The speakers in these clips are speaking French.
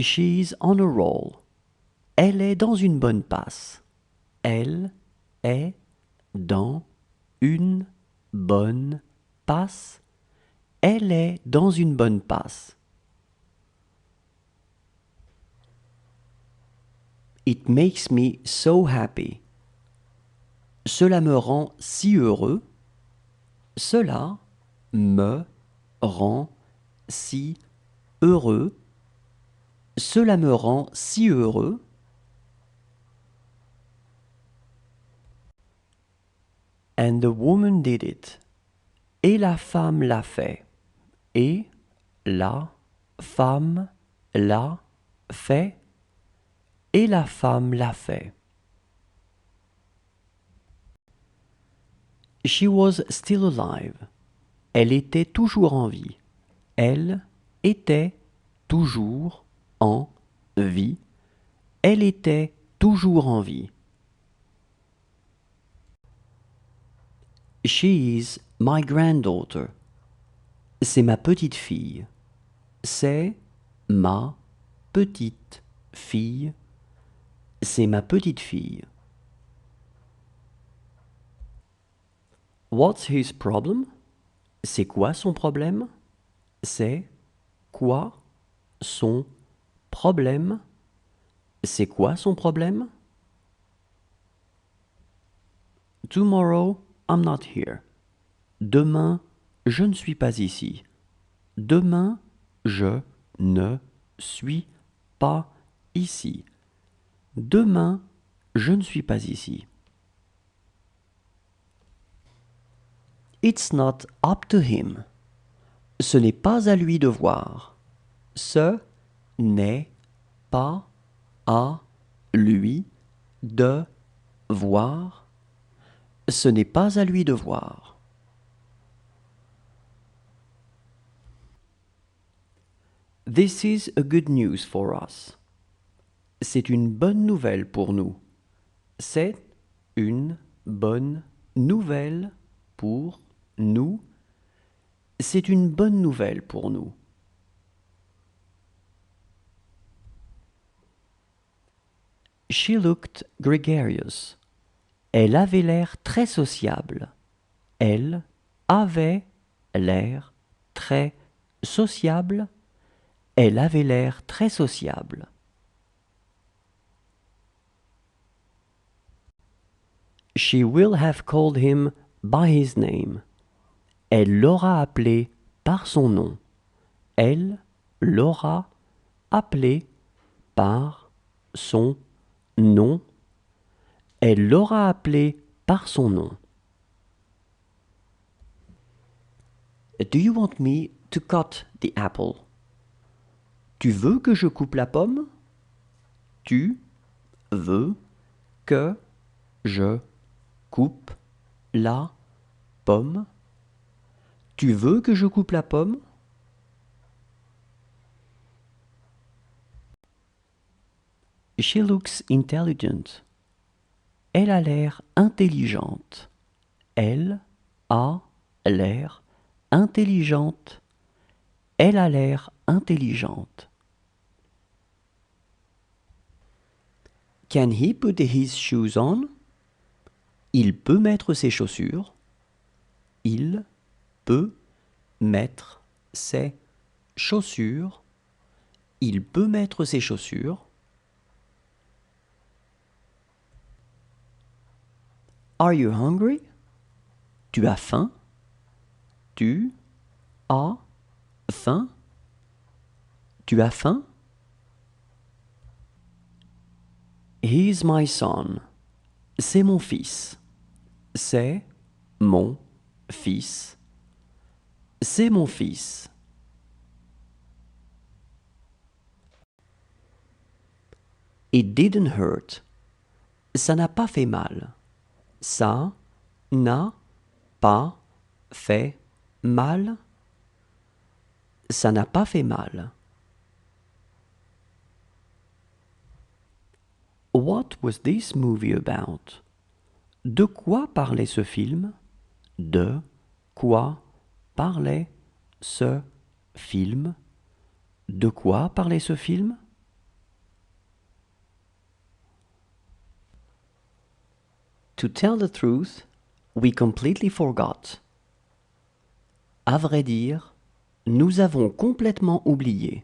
She's on a roll. Elle est dans une bonne passe. Elle est dans une bonne passe. Elle est dans une bonne passe. It makes me so happy. Cela me rend si heureux. Cela me rend si heureux. Cela me rend si heureux. And the woman did it. Et la femme l'a fait. Et la femme l'a fait. Et la femme l'a fait. She was still alive. Elle était toujours en vie. Elle était toujours en vie. Elle était toujours en vie. She is my granddaughter. C'est ma petite fille. C'est ma petite fille. C'est ma petite fille. What's his problem? C'est quoi son problème? C'est quoi son problème? C'est quoi son problème? Tomorrow, I'm not here. Demain, je ne suis pas ici. Demain, je ne suis pas ici. Demain, je ne suis pas ici. It's not up to him. Ce n'est pas à lui de voir. Ce n'est pas à lui de voir. Ce n'est pas à lui de voir. This is a good news for us. C'est une bonne nouvelle pour nous. C'est une bonne nouvelle pour nous. C'est une bonne nouvelle pour nous. She looked gregarious. Elle avait l'air très sociable. Elle avait l'air très sociable. Elle avait l'air très sociable. She will have called him by his name. Elle l'aura appelé par son nom. Elle l'aura appelé par son nom. Elle l'aura appelé par son nom. Do you want me to cut the apple? Tu veux que je coupe la pomme? Tu veux que je coupe la pomme? Tu veux que je coupe la pomme? She looks intelligent. Elle a l'air intelligente. Elle a l'air intelligente. Elle a l'air intelligente. Can he put his shoes on? Il peut mettre ses chaussures. Il peut mettre ses chaussures. Il peut mettre ses chaussures. Are you hungry? Tu as faim? Tu as faim? Tu as faim? He's my son. C'est mon fils. C'est mon fils. C'est mon fils. It didn't hurt. Ça n'a pas fait mal. Ça n'a pas fait mal. Ça n'a pas fait mal. What was this movie about? De quoi parlait ce film? De quoi parlait ce film? De quoi parlait ce film? To tell the truth, we completely forgot. À vrai dire, nous avons complètement oublié.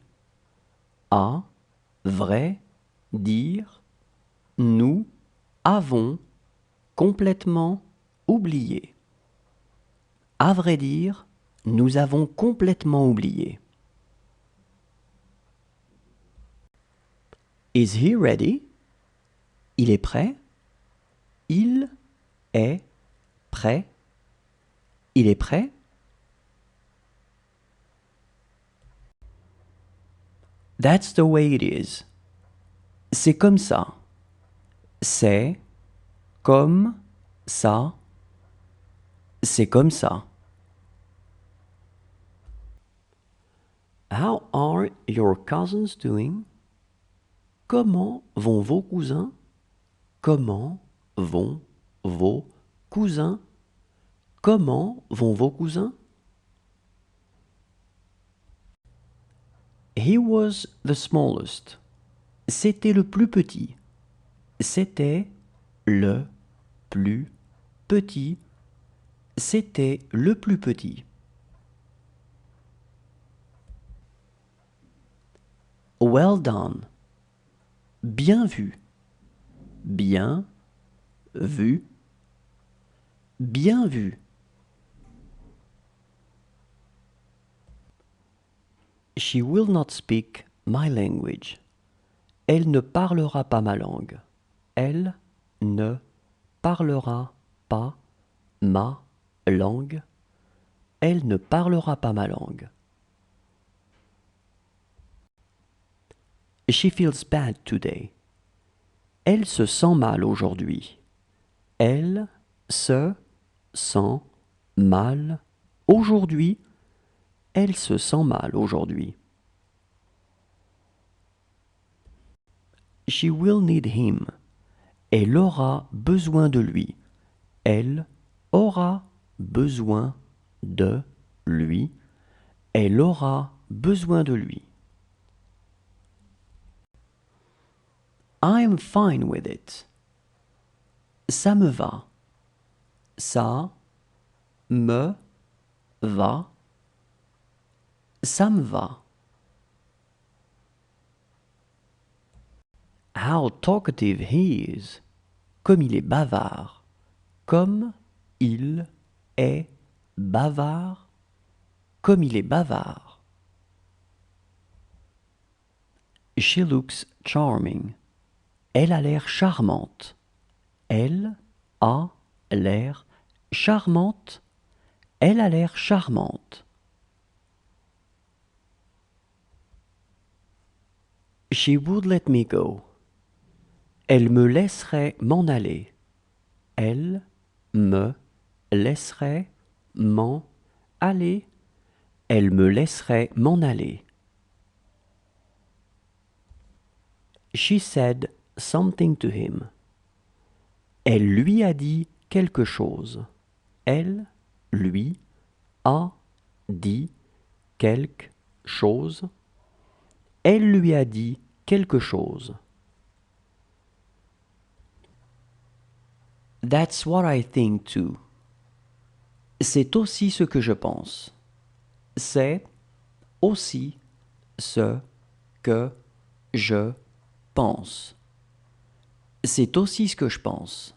À vrai dire, nous avons complètement oublié. À vrai dire, nous avons complètement oublié. Is he ready? Il est prêt? Il est prêt? Il est prêt? That's the way it is. C'est comme ça. C'est comme ça. C'est comme ça. How are your cousins doing? Comment vont vos cousins? Comment vont vos cousins? Comment vont vos cousins? He was the smallest. C'était le plus petit. C'était le plus petit. C'était le plus petit. Well done. Bien vu. Bien vu. Bien vu. She will not speak my language. Elle ne parlera pas ma langue. Elle ne parlera pas ma langue. Elle ne parlera pas ma langue. She feels bad today. Elle se sent mal aujourd'hui. Elle se sent mal aujourd'hui. Elle se sent mal aujourd'hui. She will need him. Elle aura besoin de lui. Elle aura besoin de lui. Elle aura besoin de lui. I'm fine with it. Ça me va. Ça me va. Ça me va. How talkative he is. Comme il est bavard. Comme il est bavard. Comme il est bavard. She looks charming. Elle a l'air charmante. Elle a l'air charmante. Elle a l'air charmante. She would let me go. Elle me laisserait m'en aller. Elle me laisserait m'en aller. Elle me laisserait m'en aller. She said something to him. Elle lui a dit quelque chose. Elle lui a dit quelque chose. Elle lui a dit quelque chose. That's what I think too. C'est aussi ce que je pense. C'est aussi ce que je pense. C'est aussi ce que je pense.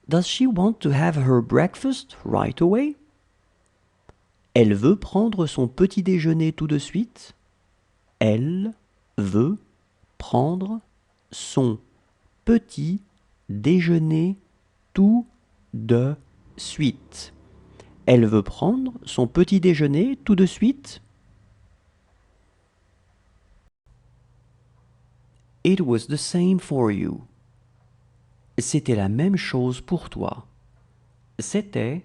Does she want to have her breakfast right away? Elle veut prendre son petit déjeuner tout de suite. Elle veut prendre son petit déjeuner tout de suite. Elle veut prendre son petit déjeuner tout de suite. It was the same for you. C'était la même chose pour toi. C'était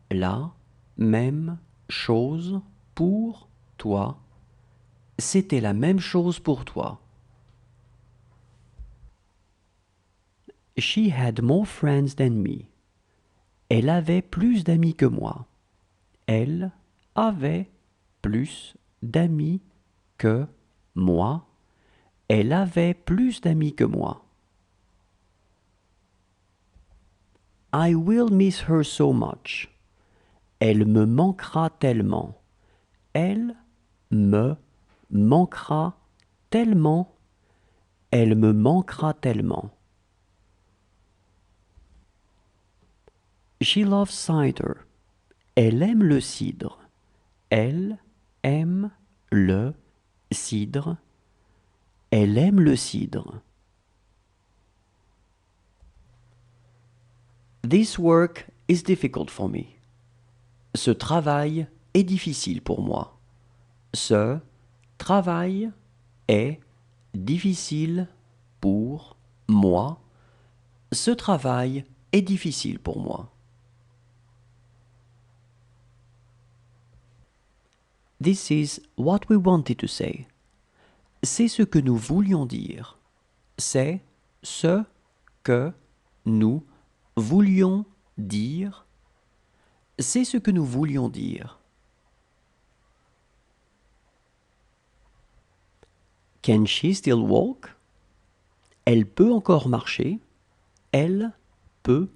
la même chose pour toi. C'était la même chose pour toi. She had more friends than me. Elle avait plus d'amis que moi. Elle avait plus d'amis que moi. Elle avait plus d'amis que moi. I will miss her so much. Elle me manquera tellement. Elle me manquera tellement. Elle me manquera tellement. She loves cider. Elle aime le cidre. Elle aime le cidre. Elle aime le cidre. This work is difficult for me. Ce travail est difficile pour moi. Ce travail est difficile pour moi. Ce travail est difficile pour moi. This is what we wanted to say. C'est ce que nous voulions dire. C'est ce que nous voulions dire. C'est ce que nous voulions dire. Can she still walk? Elle peut encore marcher. Elle peut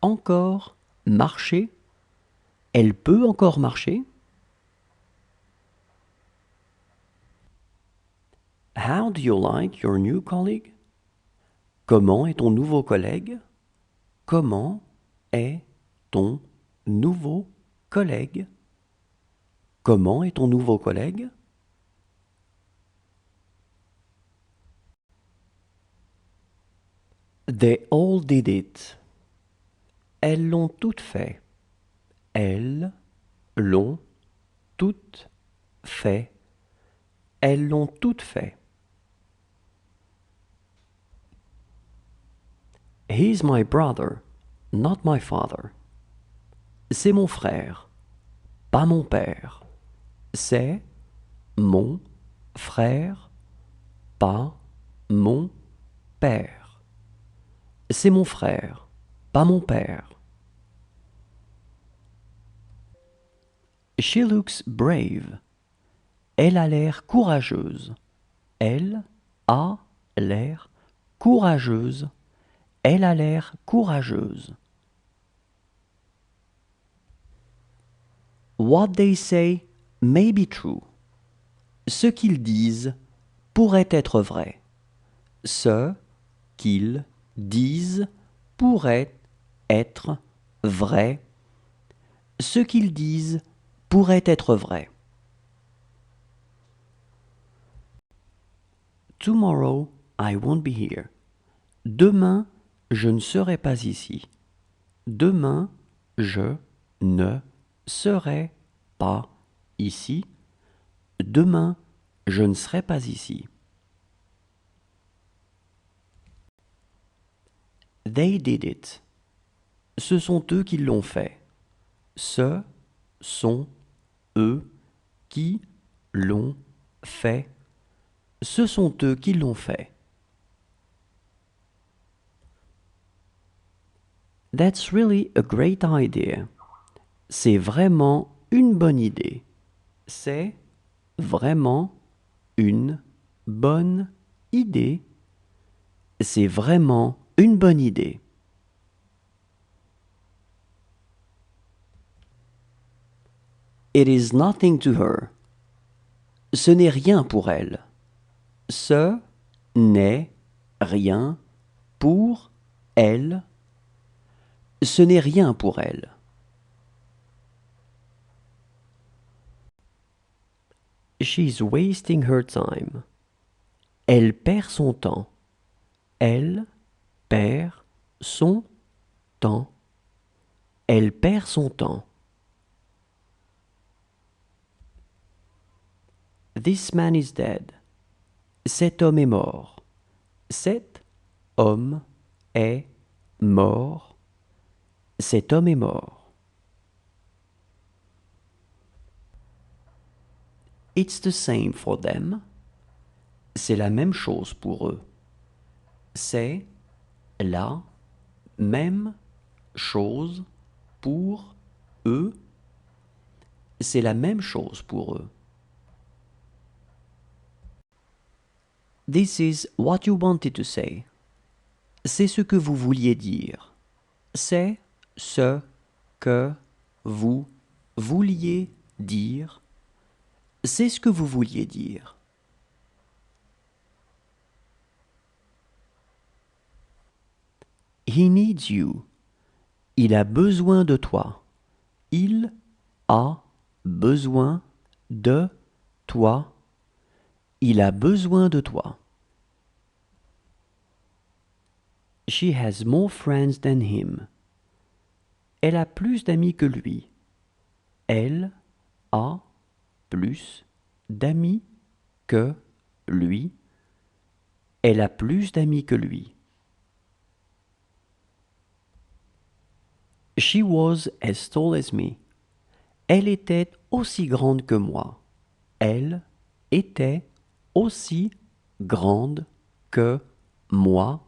encore marcher. Elle peut encore marcher. How do you like your new colleague? Comment est ton nouveau collègue? Comment est ton nouveau collègue? Comment est ton nouveau collègue? They all did it. Elles l'ont toutes fait. Elles l'ont toutes fait. Elles l'ont toutes fait. He's my brother, not my father. C'est mon frère, pas mon père. C'est mon frère, pas mon père. C'est mon frère, pas mon père. She looks brave. Elle a l'air courageuse. Elle a l'air courageuse. Elle a l'air courageuse. What they say may be true. Ce qu'ils disent pourrait être vrai. Ce qu'ils disent pourrait être vrai. Ce qu'ils disent pourrait être vrai. Tomorrow I won't be here. Demain, je ne serai pas ici. Demain, je ne serai pas ici. Demain, je ne serai pas ici. They did it. Ce sont eux qui l'ont fait. Ce sont eux qui l'ont fait. Ce sont eux qui l'ont fait. That's really a great idea. C'est vraiment une bonne idée. C'est vraiment une bonne idée. C'est vraiment une bonne idée. It is nothing to her. Ce n'est rien pour elle. Ce n'est rien pour elle. Ce n'est rien pour elle. She's wasting her time. Elle perd son temps. Elle perd son temps. Elle perd son temps. This man is dead. Cet homme est mort. Cet homme est mort. Cet homme est mort. It's the same for them. C'est la même chose pour eux. C'est la même chose pour eux. C'est la même chose pour eux. This is what you wanted to say. C'est ce que vous vouliez dire. C'est ce que vous vouliez dire. C'est ce que vous vouliez dire. He needs you. Il a besoin de toi. Il a besoin de toi. Il a besoin de toi. She has more friends than him. Elle a plus d'amis que lui. Elle a plus d'amis que lui. Elle a plus d'amis que lui. She was as tall as me. Elle était aussi grande que moi. Elle était aussi grande que moi.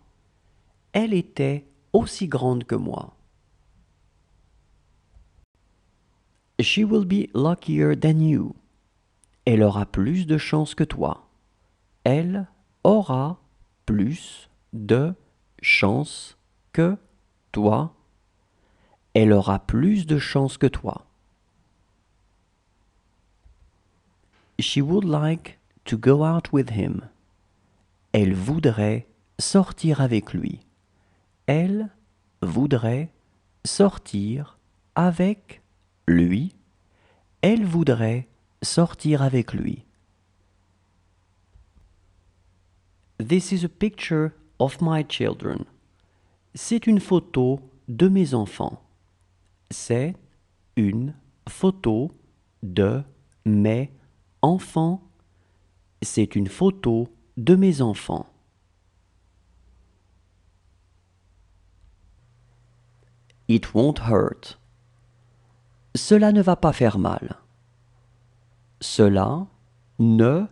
Elle était aussi grande que moi. She will be luckier than you. Elle aura plus de chance que toi. Elle aura plus de chance que toi. Elle aura plus de chance que toi. She would like to go out with him. Elle voudrait sortir avec lui. Elle voudrait sortir avec lui. Elle voudrait sortir avec lui. This is a picture of my children. C'est une photo de mes enfants. C'est une photo de mes enfants. C'est une photo de mes enfants. It won't hurt. Cela ne va pas faire mal. Cela ne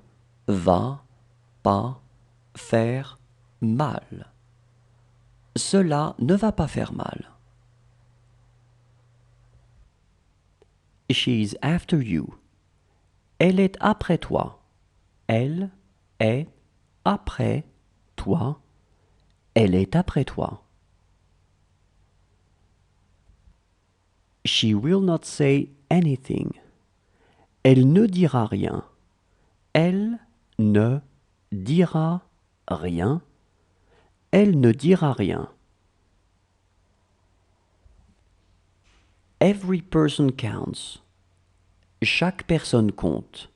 va pas faire mal. Cela ne va pas faire mal. She's after you. Elle est après toi. Elle est après toi. Elle est après toi. She will not say anything. Elle ne dira rien. Elle ne dira rien. Elle ne dira rien. Every person counts. Chaque personne compte.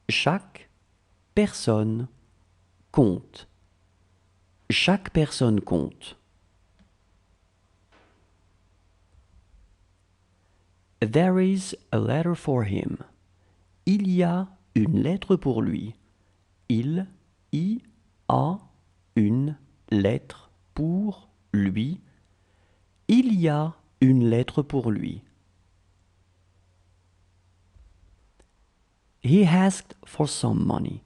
Chaque personne compte. Chaque personne compte. There is a letter for him. Il y a une lettre pour lui. Il y a une lettre pour lui. Il y a une lettre pour lui. He asked for some money.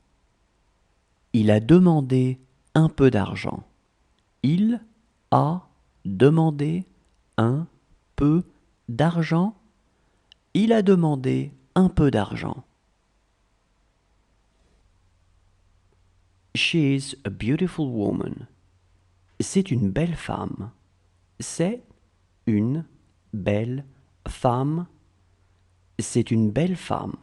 Il a demandé un peu d'argent. Il a demandé un peu d'argent. Il a demandé un peu d'argent. She is a beautiful woman. C'est une belle femme. C'est une belle femme. C'est une belle femme.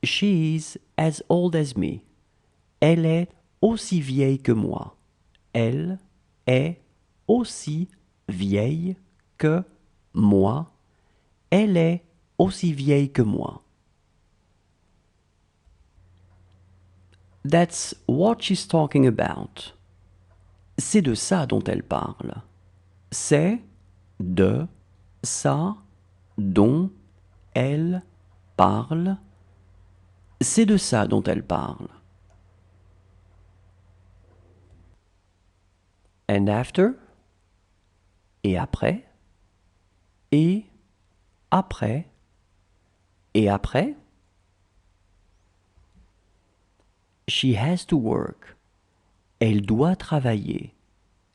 She is as old as me. Elle est aussi vieille que moi. Elle est aussi vieille que moi. Elle est aussi vieille que moi. That's what she's talking about. C'est de ça dont elle parle. C'est de ça dont elle parle. C'est de ça dont elle parle. And after? Et après? Et après? Et après? She has to work. Elle doit travailler.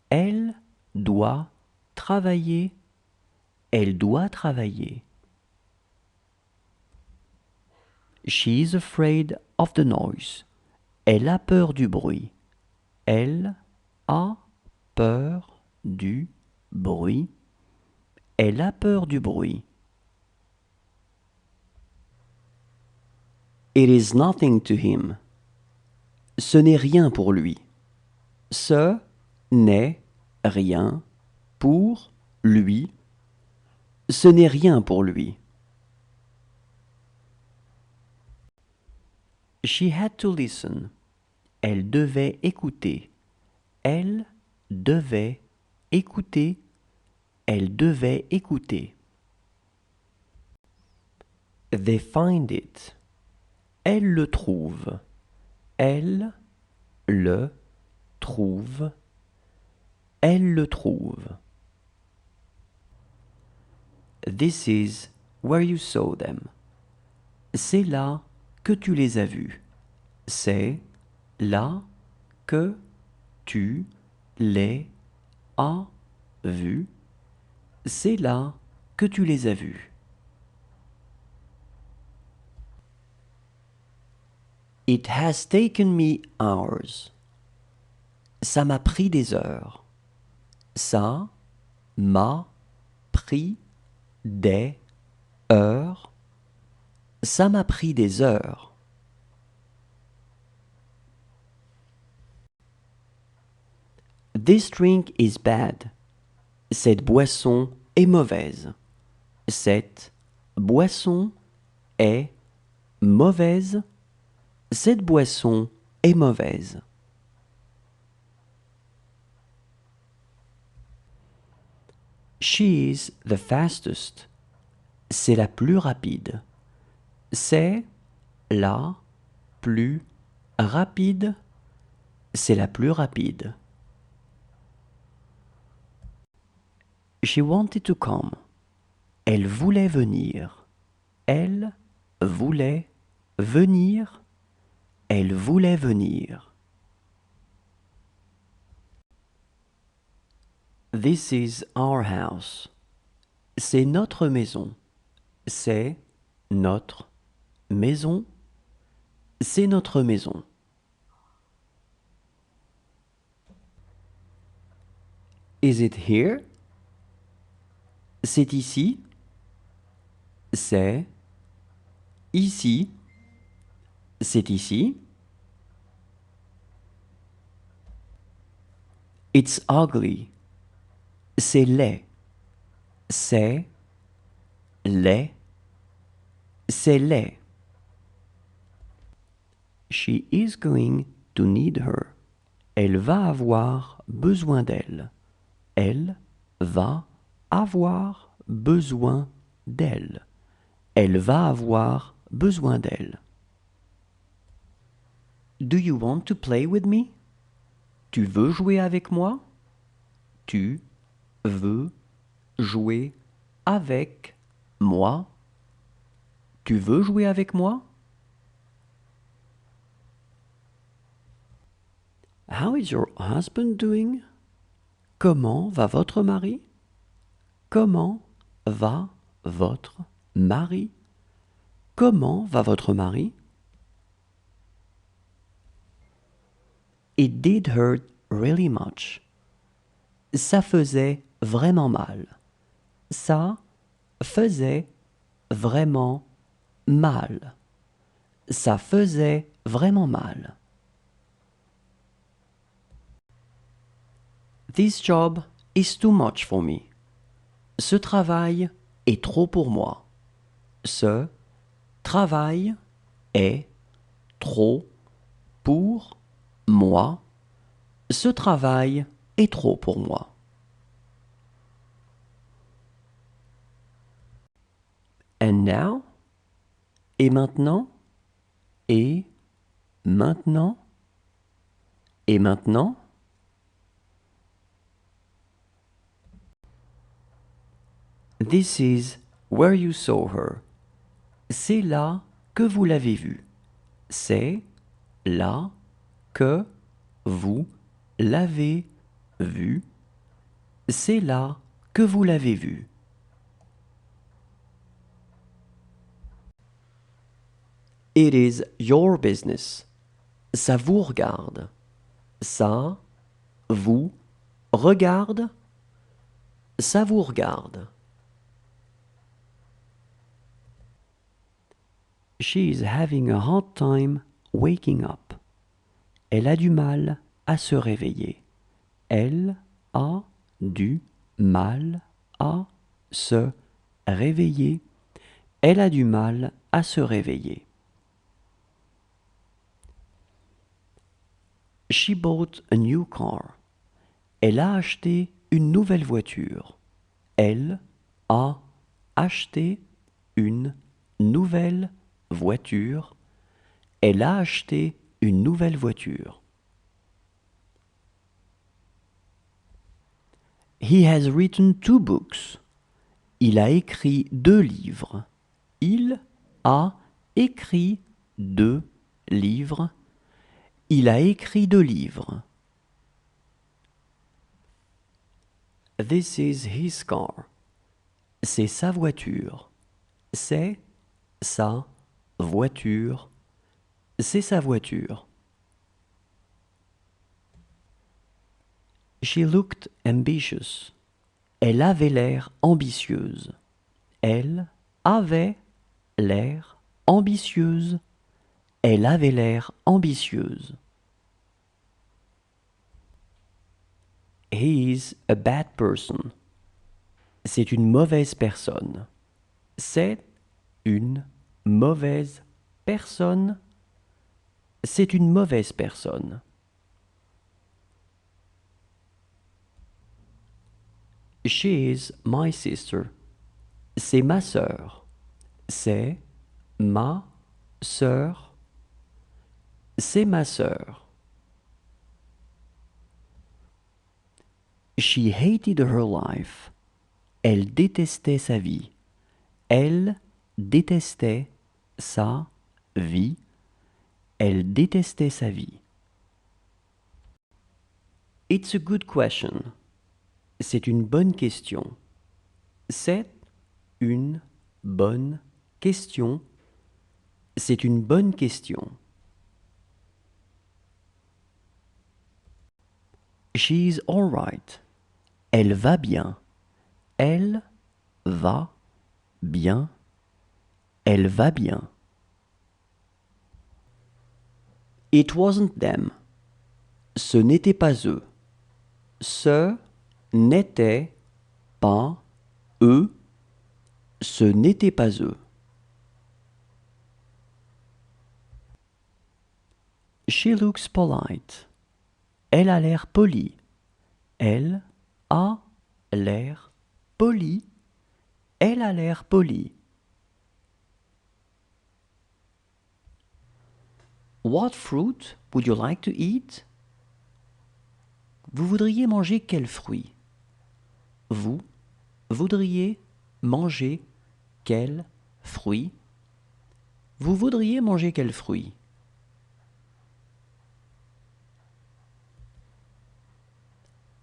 Elle doit travailler. Elle doit travailler. She is afraid of the noise. Elle a peur du bruit. Elle a peur du bruit. Elle a peur du bruit. It is nothing to him. Ce n'est rien pour lui. Ce n'est rien pour lui. Ce n'est rien pour lui. She had to listen. Elle devait écouter. Elle devait écouter. Elle devait écouter. They find it. Elle le trouve. Elle le trouve. Elle le trouve. This is where you saw them. C'est là que tu les as vus. C'est là que tu les as vus. C'est là que tu les as vus. It has taken me hours. Ça m'a pris des heures. Ça m'a pris des heures. Ça m'a pris des heures. This drink is bad. Cette boisson est mauvaise. Cette boisson est mauvaise. Cette boisson est mauvaise. She is the fastest. C'est la plus rapide. C'est la plus rapide. C'est la plus rapide. She wanted to come. Elle voulait venir. Elle voulait venir. Elle voulait venir. This is our house. C'est notre maison. C'est notre maison. C'est notre maison. Is it here? C'est ici. C'est ici. C'est ici. It's ugly. C'est laid. C'est laid. C'est laid. She is going to need her. Elle va avoir besoin d'elle. Elle va avoir besoin d'elle. Elle va avoir besoin d'elle. Do you want to play with me? Tu veux jouer avec moi? Tu veux jouer avec moi? Tu veux jouer avec moi? How is your husband doing? Comment va votre mari? Comment va votre mari? Comment va votre mari? It did hurt really much. Ça faisait vraiment mal. Ça faisait vraiment mal. Ça faisait vraiment mal. This job is too much for me. Ce travail est trop pour moi. Ce travail est trop pour moi. Ce travail est trop pour moi. And now? Et maintenant? Et maintenant? Et maintenant? This is where you saw her. C'est là que vous l'avez vue. C'est là que vous l'avez vue. C'est là que vous l'avez vue. It is your business. Ça vous regarde. Ça vous regarde. Ça vous regarde. She is having a hard time waking up. Elle a du mal à se réveiller. Elle a du mal à se réveiller. Elle a du mal à se réveiller. She bought a new car. Elle a acheté une nouvelle voiture. Elle a acheté une nouvelle voiture. Elle a acheté une nouvelle voiture. He has written 2 books. Il a écrit 2 livres. Il a écrit 2 livres. Il a écrit 2 livres. This is his car. C'est sa voiture. C'est sa voiture. C'est sa voiture. She looked ambitious. Elle avait l'air ambitieuse. Elle avait l'air ambitieuse. Elle avait l'air ambitieuse. He is a bad person. C'est une mauvaise personne. C'est une mauvaise personne. C'est une mauvaise personne. She is my sister. C'est ma sœur. C'est ma sœur. C'est ma sœur. She hated her life. Elle détestait sa vie. Elle détestait sa vie. Elle détestait sa vie. It's a good question. C'est une bonne question. C'est une bonne question. C'est une bonne question. She's all right. Elle va bien. Elle va bien. Elle va bien. It wasn't them. Ce n'était pas eux. Ce n'était pas eux. Ce n'était pas eux. She looks polite. Elle a l'air polie. Elle a l'air polie. Elle a l'air polie. What fruit would you like to eat? Vous voudriez manger quel fruit? Vous voudriez manger quel fruit? Vous voudriez manger quel fruit?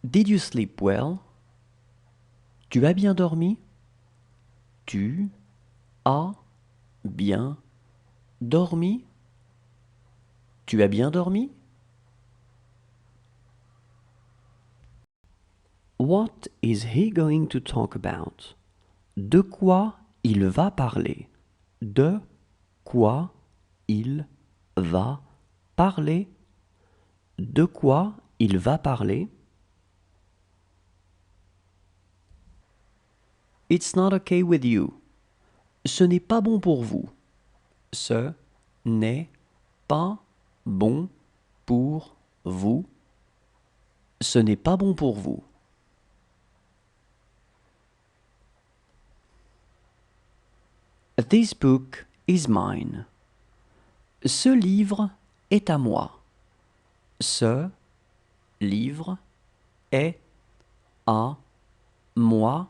Did you sleep well? Tu as bien dormi? Tu as bien dormi? Tu as bien dormi? What is he going to talk about? De quoi il va parler? De quoi il va parler? De quoi il va parler? It's not okay with you. Ce n'est pas bon pour vous. Ce n'est pas bon pour vous. Ce n'est pas bon pour vous. This book is mine. Ce livre est à moi. Ce livre est à moi.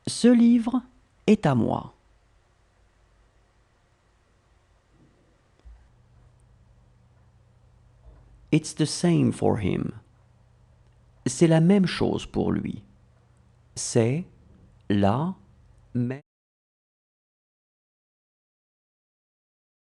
Ce livre est à moi. It's the same for him. C'est la même chose pour lui. C'est la même